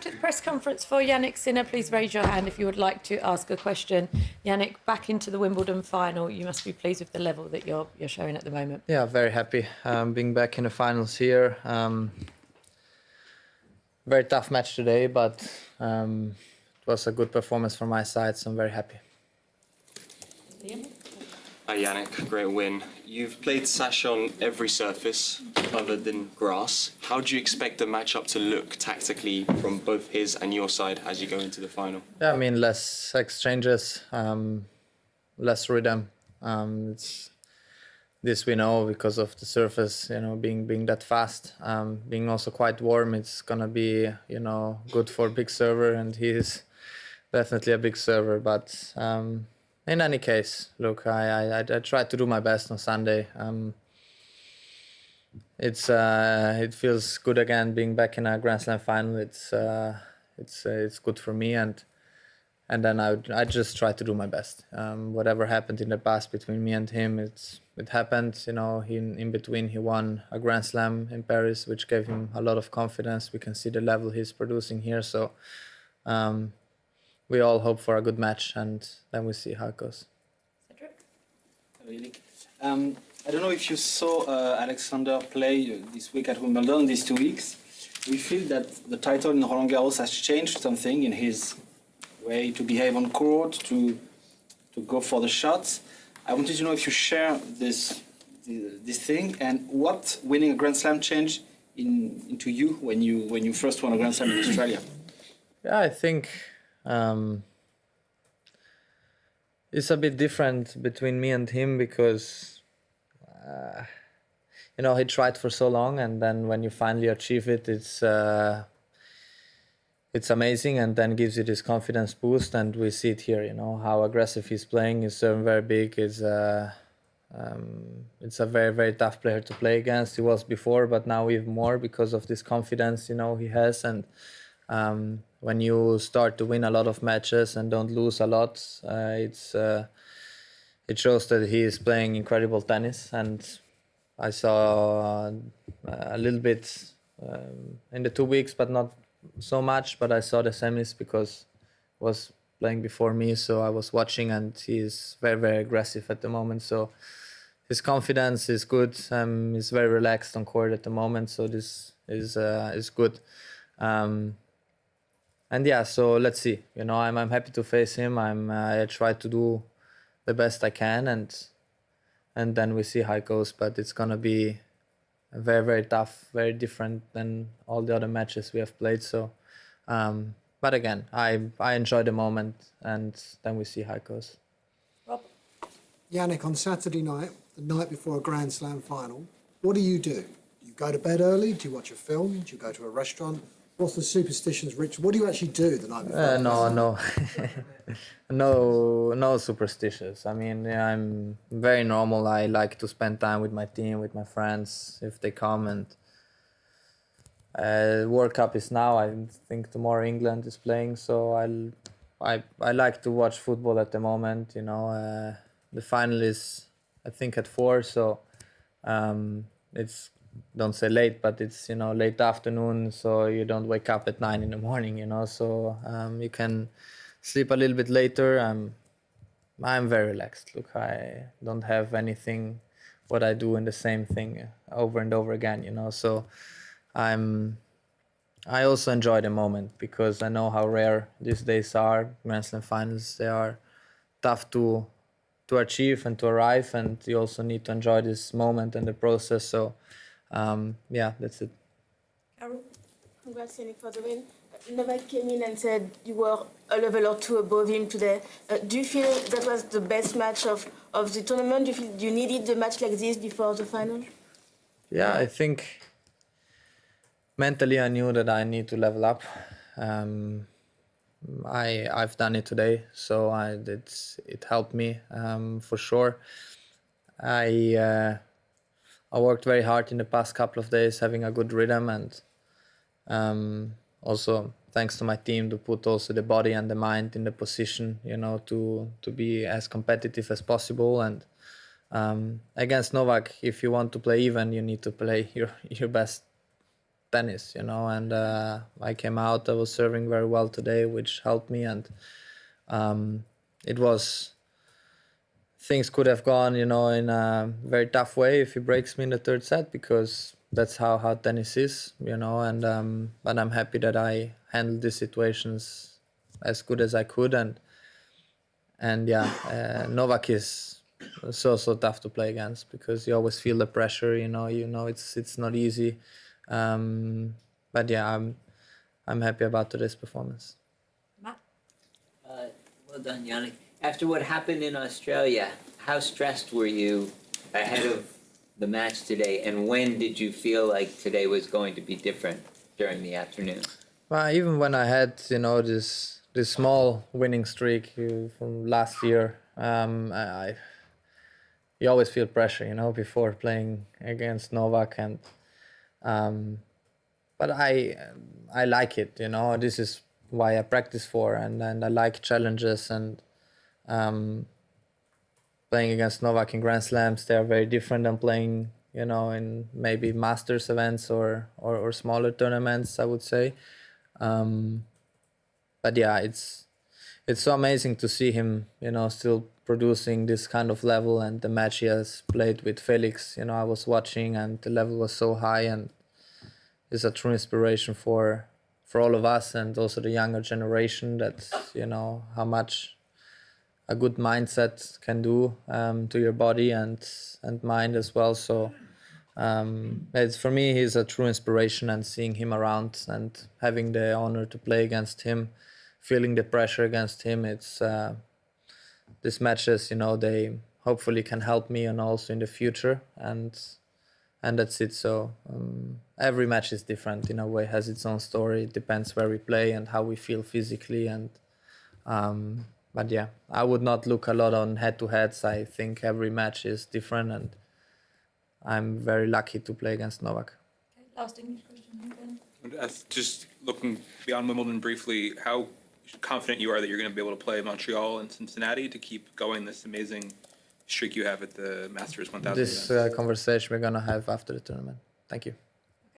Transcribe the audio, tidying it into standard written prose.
come to the press conference for Jannik Sinner. Please raise your hand if you would like to ask a question. Jannik, back into the Wimbledon final. You must be pleased with the level that you're showing at the moment. Yeah, very happy being back in the finals here. Very tough match today, but it was a good performance from my side, so I'm very happy. Hi Jannik, great win. You've played Sash on every surface other than grass. How do you expect the matchup to look tactically from both his and your side as you go into the final? Yeah, I mean, less exchanges, less rhythm. This we know because of the surface, being that fast, being also quite warm. It's gonna be, good for big server, and he is definitely a big server. But in any case, look, I tried to do my best on Sunday. It feels good again being back in a Grand Slam final. It's good for me, and then I just try to do my best. Whatever happened in the past between me and him, it happened. In between he won a Grand Slam in Paris, which gave him a lot of confidence. We can see the level he's producing here. So we all hope for a good match, and then we see how it goes. Cedric? Hello, Jannik. I don't know if you saw Alexander play this week at Wimbledon, these 2 weeks. We feel that the title in Roland Garros has changed something in his way to behave on court, to go for the shots. I wanted to know if you share this thing, and what winning a Grand Slam changed into you when you first won a Grand Slam in Australia. Yeah, I think it's a bit different between me and him because he tried for so long, and then when you finally achieve it, it's amazing, and then gives you this confidence boost. And we see it here, how aggressive he's playing. He's serving very big. It's a very, very tough player to play against. He was before, but now even more because of this confidence, he has. And when you start to win a lot of matches and don't lose a lot, it shows that he is playing incredible tennis. And I saw a little bit in the 2 weeks, but not so much. But I saw the semis because he was playing before me, so I was watching, and he's very, very aggressive at the moment. So his confidence is good. He's very relaxed on court at the moment, so this is good. And yeah, so let's see. I'm happy to face him. I try to do the best I can, and then we see how it goes. But it's gonna be very, very tough, very different than all the other matches we have played. So, but again, I enjoy the moment, and then we see how it goes. Rob? Jannik, on Saturday night, the night before a Grand Slam final, what do? Do you go to bed early? Do you watch a film? Do you go to a restaurant? What's the superstitions, Rich? What do you actually do the night before? No superstitious. I mean, I'm very normal. I like to spend time with my team, with my friends, if they come. And World Cup is now. I think tomorrow England is playing, so I like to watch football at the moment. The final is, I think, at 4, so it's, don't say late, but it's late afternoon, so you don't wake up at 9 in the morning. So you can sleep a little bit later. I'm very relaxed. Look, I don't have anything what I do in the same thing over and over again. So I also enjoy the moment because I know how rare these days are. Grand Slam finals, they are tough to achieve and to arrive, and you also need to enjoy this moment and the process. So yeah, that's it. Carol? Congrats, Jannik, for the win. Novak came in and said you were a level or two above him today. Do you feel that was the best match of the tournament? Do you feel you needed a match like this before the final? Yeah, I think mentally I knew that I need to level up. I've done it today, so it helped me for sure. I worked very hard in the past couple of days, having a good rhythm, and also thanks to my team to put also the body and the mind in the position, to be as competitive as possible. And against Novak, if you want to play even, you need to play your best tennis, you know. And I came out, I was serving very well today, which helped me. And it was, things could have gone, you know, in a very tough way if he breaks me in the third set, because that's how hard tennis is, you know. And but I'm happy that I handled these situations as good as I could. And yeah, Novak is so tough to play against, because you always feel the pressure, you know. It's not easy. But yeah, I'm happy about today's performance. Matt? Well done, Jannik. After what happened in Australia, how stressed were you ahead of the match today, and when did you feel like today was going to be different during the afternoon? Well, even when I had, you know, this small winning streak from last year, you always feel pressure, you know, before playing against Novak. And but I like it, you know. This is why I practice for, and I like challenges. And playing against Novak in Grand Slams, they are very different than playing, you know, in maybe Masters events or smaller tournaments, I would say. But yeah, it's so amazing to see him, you know, still producing this kind of level. And the match he has played with Felix, you know, I was watching, and the level was so high, and it's a true inspiration for all of us, and also the younger generation, that, you know, how much a good mindset can do to your body and mind as well. So it's, for me, he's a true inspiration, and seeing him around and having the honor to play against him, feeling the pressure against him, it's these matches, you know, they hopefully can help me, and also in the future. And that's it. So every match is different in a way, has its own story. It depends where we play and how we feel physically. And but yeah, I would not look a lot on head-to-heads. I think every match is different, and I'm very lucky to play against Novak. Okay, last English question. Just looking beyond Wimbledon briefly, how confident you are that you're going to be able to play Montreal and Cincinnati to keep going this amazing streak you have at the Masters 1000 This events? conversation we're going to have after the tournament. Thank you.